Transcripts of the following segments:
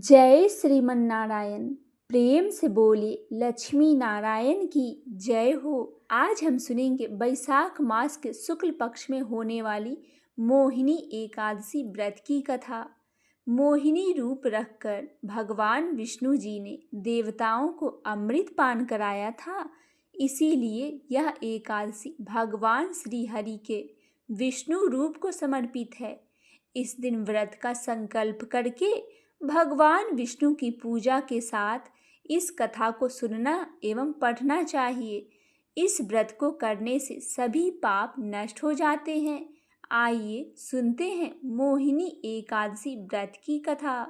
जय श्रीमन्नारायण। प्रेम से बोले लक्ष्मी नारायण की जय हो। आज हम सुनेंगे बैसाख मास के शुक्ल पक्ष में होने वाली मोहिनी एकादशी व्रत की कथा। मोहिनी रूप रखकर भगवान विष्णु जी ने देवताओं को अमृत पान कराया था, इसीलिए यह एकादशी भगवान श्री हरि के विष्णु रूप को समर्पित है। इस दिन व्रत का संकल्प करके भगवान विष्णु की पूजा के साथ इस कथा को सुनना एवं पढ़ना चाहिए। इस व्रत को करने से सभी पाप नष्ट हो जाते हैं। आइए सुनते हैं मोहिनी एकादशी व्रत की कथा।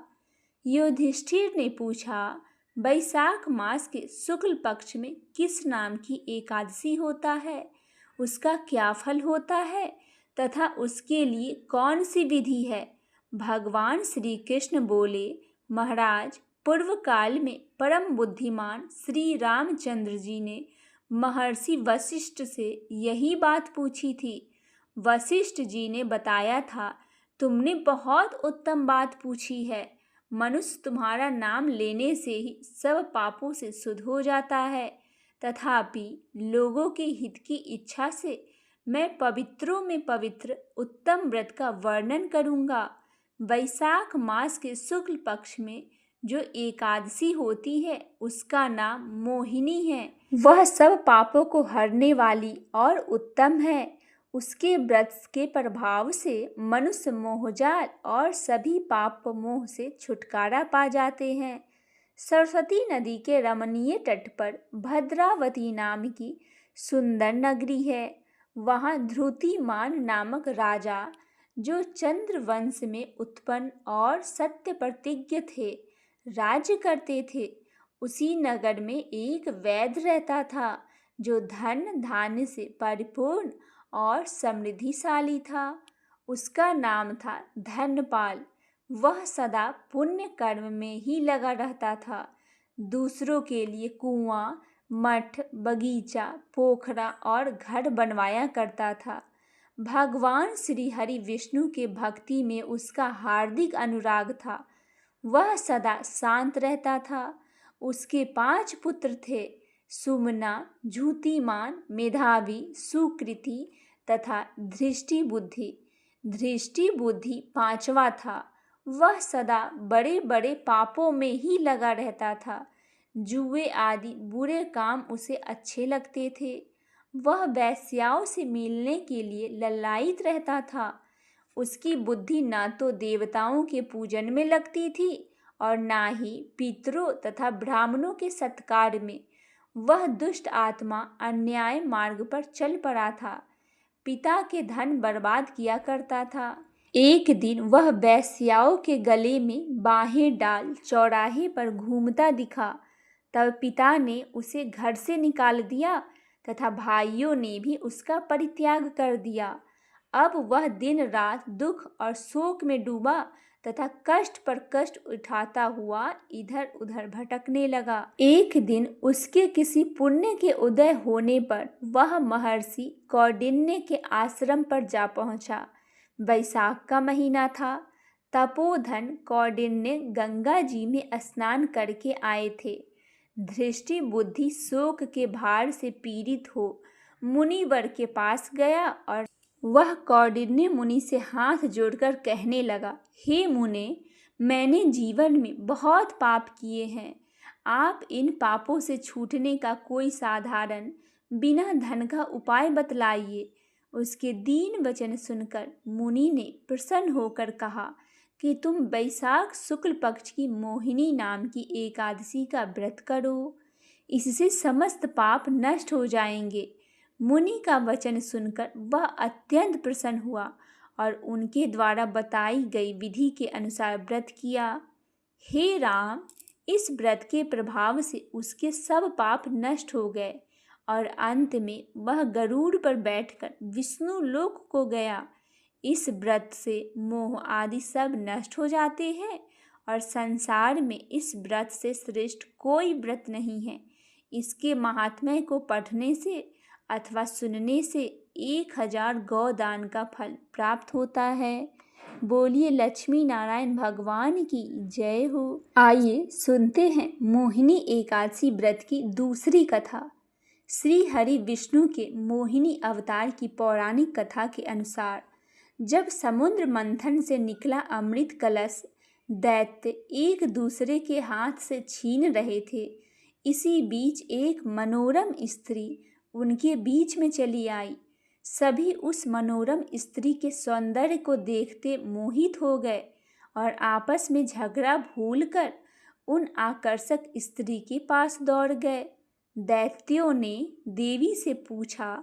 युधिष्ठिर ने पूछा, बैसाख मास के शुक्ल पक्ष में किस नाम की एकादशी होता है, उसका क्या फल होता है तथा उसके लिए कौन सी विधि है। भगवान श्री कृष्ण बोले, महाराज, पूर्व काल में परम बुद्धिमान श्री रामचंद्र जी ने महर्षि वशिष्ठ से यही बात पूछी थी। वशिष्ठ जी ने बताया था, तुमने बहुत उत्तम बात पूछी है। मनुष्य तुम्हारा नाम लेने से ही सब पापों से शुद्ध हो जाता है, तथापि लोगों के हित की इच्छा से मैं पवित्रों में पवित्र उत्तम व्रत का वर्णन करूँगा। बैसाख मास के शुक्ल पक्ष में जो एकादशी होती है उसका नाम मोहिनी है। वह सब पापों को हरने वाली और उत्तम है। उसके व्रत के प्रभाव से मनुष्य मोहजाल और सभी पाप मोह से छुटकारा पा जाते हैं। सरस्वती नदी के रमणीय तट पर भद्रावती नाम की सुंदर नगरी है। वहाँ ध्रुतिमान नामक राजा, जो चंद्र वंश में उत्पन्न और सत्य प्रतिज्ञ थे, राज्य करते थे। उसी नगर में एक वैद्य रहता था, जो धन धान्य से परिपूर्ण और समृद्धिशाली था। उसका नाम था धनपाल। वह सदा पुण्य कर्म में ही लगा रहता था। दूसरों के लिए कुआं, मठ, बगीचा, पोखरा और घर बनवाया करता था। भगवान श्री हरि विष्णु के भक्ति में उसका हार्दिक अनुराग था। वह सदा शांत रहता था। उसके 5 पुत्र थे, सुमना, झूतिमान, मेधावी, सुकृति तथा धृष्टि बुद्धि। धृष्टि बुद्धि 5वां था। वह सदा बड़े बड़े पापों में ही लगा रहता था। जुए आदि बुरे काम उसे अच्छे लगते थे। वह वेश्याओं से मिलने के लिए ललायित रहता था। उसकी बुद्धि ना तो देवताओं के पूजन में लगती थी और ना ही पितरों तथा ब्राह्मणों के सत्कार में। वह दुष्ट आत्मा अन्याय मार्ग पर चल पड़ा था। पिता के धन बर्बाद किया करता था। एक दिन वह वेश्याओं के गले में बाहें डाल चौराहे पर घूमता दिखा। तब पिता ने उसे घर से निकाल दिया तथा भाइयों ने भी उसका परित्याग कर दिया। अब वह दिन रात दुख और शोक में डूबा तथा कष्ट पर कष्ट उठाता हुआ इधर उधर भटकने लगा। एक दिन उसके किसी पुण्य के उदय होने पर वह महर्षि कौंडिन्य के आश्रम पर जा पहुंचा। बैसाख का महीना था। तपोधन कौंडिन्य गंगा जी में स्नान करके आए थे। दृष्टि बुद्धि शोक के भार से पीड़ित हो मुनिवर के पास गया और वह कौंडिन्य मुनि से हाथ जोड़कर कहने लगा, हे मुने, मैंने जीवन में बहुत पाप किए हैं। आप इन पापों से छूटने का कोई साधारण बिना धन का उपाय बतलाइए। उसके दीन वचन सुनकर मुनि ने प्रसन्न होकर कहा कि तुम बैसाख शुक्ल पक्ष की मोहिनी नाम की एकादशी का व्रत करो, इससे समस्त पाप नष्ट हो जाएंगे। मुनि का वचन सुनकर वह अत्यंत प्रसन्न हुआ और उनके द्वारा बताई गई विधि के अनुसार व्रत किया। हे राम, इस व्रत के प्रभाव से उसके सब पाप नष्ट हो गए और अंत में वह गरुड़ पर बैठकर विष्णु लोक को गया। इस व्रत से मोह आदि सब नष्ट हो जाते हैं और संसार में इस व्रत से श्रेष्ठ कोई व्रत नहीं है। इसके महात्म्य को पढ़ने से अथवा सुनने से 1000 गौदान का फल प्राप्त होता है। बोलिए लक्ष्मी नारायण भगवान की जय हो। आइए सुनते हैं मोहिनी एकादशी व्रत की दूसरी कथा। श्री हरि विष्णु के मोहिनी अवतार की पौराणिक कथा के अनुसार जब समुद्र मंथन से निकला अमृत कलश दैत्य एक दूसरे के हाथ से छीन रहे थे, इसी बीच एक मनोरम स्त्री उनके बीच में चली आई। सभी उस मनोरम स्त्री के सौंदर्य को देखते मोहित हो गए और आपस में झगड़ा भूलकर उन आकर्षक स्त्री के पास दौड़ गए। दैत्यों ने देवी से पूछा,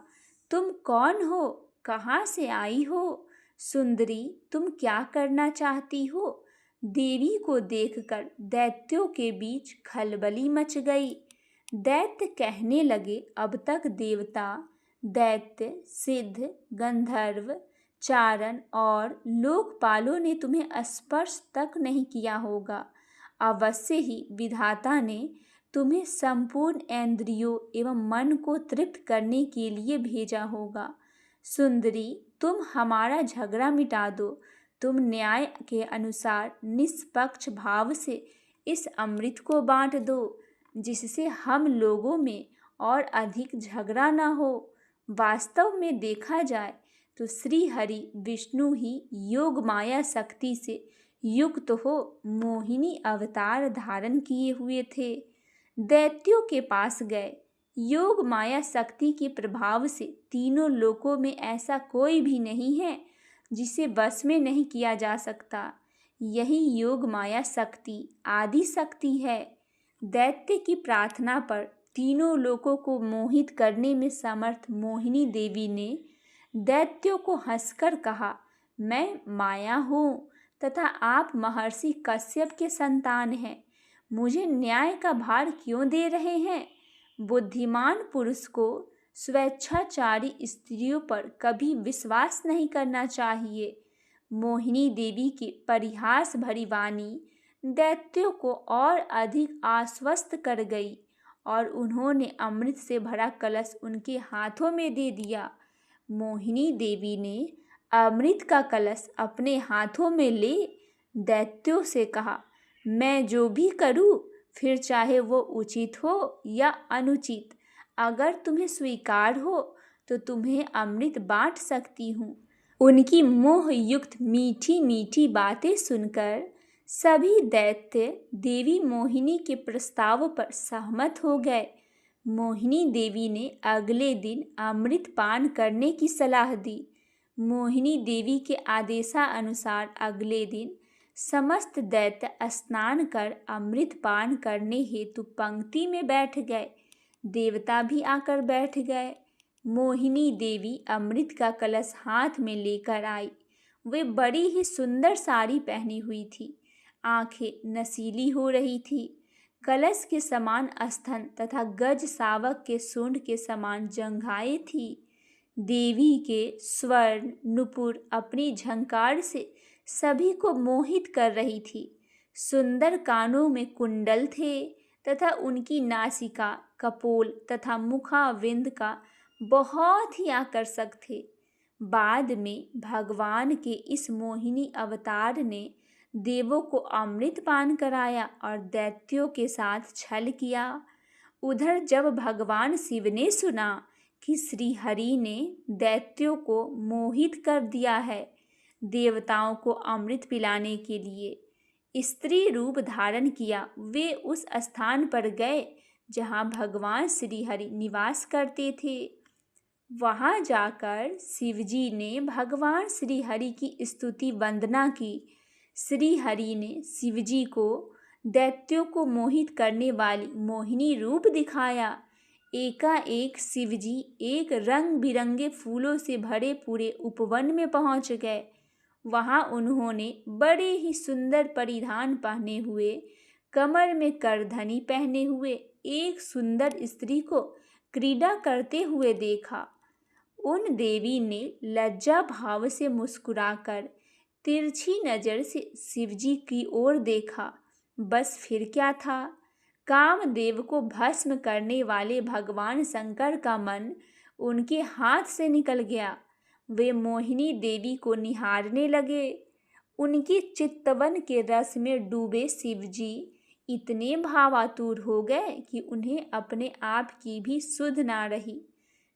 तुम कौन हो, कहाँ से आई हो? सुंदरी, तुम क्या करना चाहती हो? देवी को देखकर दैत्यों के बीच खलबली मच गई। दैत्य कहने लगे, अब तक देवता, दैत्य, सिद्ध, गंधर्व, चारण और लोकपालों ने तुम्हें स्पर्श तक नहीं किया होगा। अवश्य ही विधाता ने तुम्हें संपूर्ण इंद्रियों एवं मन को तृप्त करने के लिए भेजा होगा। सुंदरी, तुम हमारा झगड़ा मिटा दो। तुम न्याय के अनुसार निष्पक्ष भाव से इस अमृत को बांट दो, जिससे हम लोगों में और अधिक झगड़ा न हो। वास्तव में देखा जाए तो श्री हरि विष्णु ही योग माया शक्ति से युक्त हो मोहिनी अवतार धारण किए हुए थे। दैत्यों के पास गए। योग माया शक्ति के प्रभाव से तीनों लोकों में ऐसा कोई भी नहीं है जिसे बस में नहीं किया जा सकता। यही योग माया शक्ति आदि शक्ति है। दैत्य की प्रार्थना पर तीनों लोकों को मोहित करने में समर्थ मोहिनी देवी ने दैत्यों को हंसकर कहा, मैं माया हूँ तथा आप महर्षि कश्यप के संतान हैं। मुझे न्याय का भार क्यों दे रहे हैं? बुद्धिमान पुरुष को स्वेच्छाचारी स्त्रियों पर कभी विश्वास नहीं करना चाहिए। मोहिनी देवी की परिहास भरी वाणी दैत्यों को और अधिक आश्वस्त कर गई और उन्होंने अमृत से भरा कलश उनके हाथों में दे दिया। मोहिनी देवी ने अमृत का कलश अपने हाथों में ले दैत्यों से कहा, मैं जो भी करूं, फिर चाहे वो उचित हो या अनुचित, अगर तुम्हें स्वीकार हो तो तुम्हें अमृत बांट सकती हूँ। उनकी मोह युक्त मीठी मीठी बातें सुनकर सभी दैत्य देवी मोहिनी के प्रस्ताव पर सहमत हो गए। मोहिनी देवी ने अगले दिन अमृत पान करने की सलाह दी। मोहिनी देवी के आदेशानुसार अगले दिन समस्त दैत्य स्नान कर अमृत पान करने हेतु पंक्ति में बैठ गए। देवता भी आकर बैठ गए। मोहिनी देवी अमृत का कलश हाथ में लेकर आई। वे बड़ी ही सुंदर साड़ी पहनी हुई थी। आंखें नशीली हो रही थी। कलश के समान स्तन तथा गज शावक के सूंड के समान जंघाएं थी। देवी के स्वर्ण नुपुर अपनी झंकार से सभी को मोहित कर रही थी। सुंदर कानों में कुंडल थे तथा उनकी नासिका, कपोल तथा मुखाविंद का बहुत ही आकर्षक थे। बाद में भगवान के इस मोहिनी अवतार ने देवों को अमृत पान कराया और दैत्यों के साथ छल किया। उधर जब भगवान शिव ने सुना कि श्री हरि ने दैत्यों को मोहित कर दिया है देवताओं को अमृत पिलाने के लिए स्त्री रूप धारण किया, वे उस स्थान पर गए जहाँ भगवान श्री हरि निवास करते थे। वहाँ जाकर शिवजी ने भगवान श्री हरि की स्तुति वंदना की। श्री हरि ने शिवजी को दैत्यों को मोहित करने वाली मोहिनी रूप दिखाया। एकाएक शिवजी एक रंग बिरंगे फूलों से भरे पूरे उपवन में पहुंच गए। वहां उन्होंने बड़े ही सुंदर परिधान पहने हुए, कमर में करधनी पहने हुए एक सुंदर स्त्री को क्रीड़ा करते हुए देखा। उन देवी ने लज्जा भाव से मुस्कुराकर तिरछी नजर से शिवजी की ओर देखा। बस फिर क्या था, कामदेव को भस्म करने वाले भगवान शंकर का मन उनके हाथ से निकल गया। वे मोहिनी देवी को निहारने लगे। उनके चितवन के रस में डूबे शिवजी इतने भावातुर हो गए कि उन्हें अपने आप की भी सुध ना रही।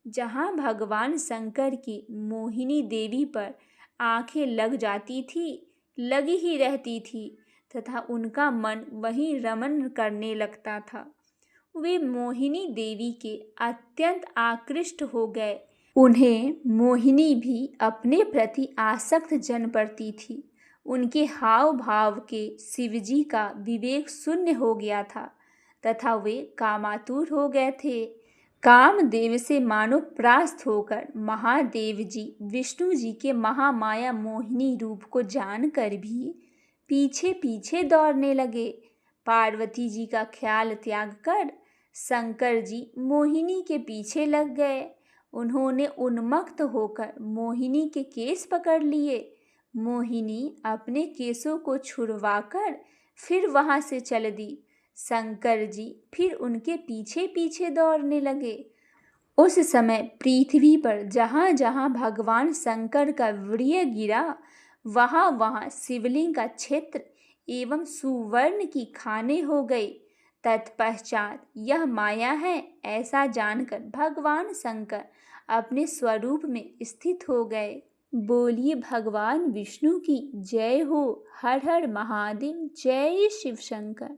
जहाँ भगवान शंकर की मोहिनी देवी पर आंखें लग जाती थी, लगी ही रहती थी तथा उनका मन वहीं रमन करने लगता था। वे मोहिनी देवी के अत्यंत आकृष्ट हो गए। उन्हें मोहिनी भी अपने प्रति आसक्त जन पड़ती थी। उनके हाव भाव के शिवजी का विवेक शून्य हो गया था तथा वे कामातुर हो गए थे। कामदेव से मानो परास्त होकर महादेव जी विष्णु जी के महामाया मोहिनी रूप को जानकर भी पीछे पीछे दौड़ने लगे। पार्वती जी का ख्याल त्याग कर शंकर जी मोहिनी के पीछे लग गए। उन्होंने उन्मत्त होकर मोहिनी के केस पकड़ लिए। मोहिनी अपने केसों को छुड़वाकर फिर वहां से चल दी। शंकर जी फिर उनके पीछे पीछे दौड़ने लगे। उस समय पृथ्वी पर जहाँ जहाँ भगवान शंकर का वीर्य गिरा, वहाँ वहाँ शिवलिंग का क्षेत्र एवं सुवर्ण की खानें हो गई। तत्पश्चात यह माया है ऐसा जानकर भगवान शंकर अपने स्वरूप में स्थित हो गए। बोलिए भगवान विष्णु की जय हो। हर हर महादेव। जय शिव शंकर।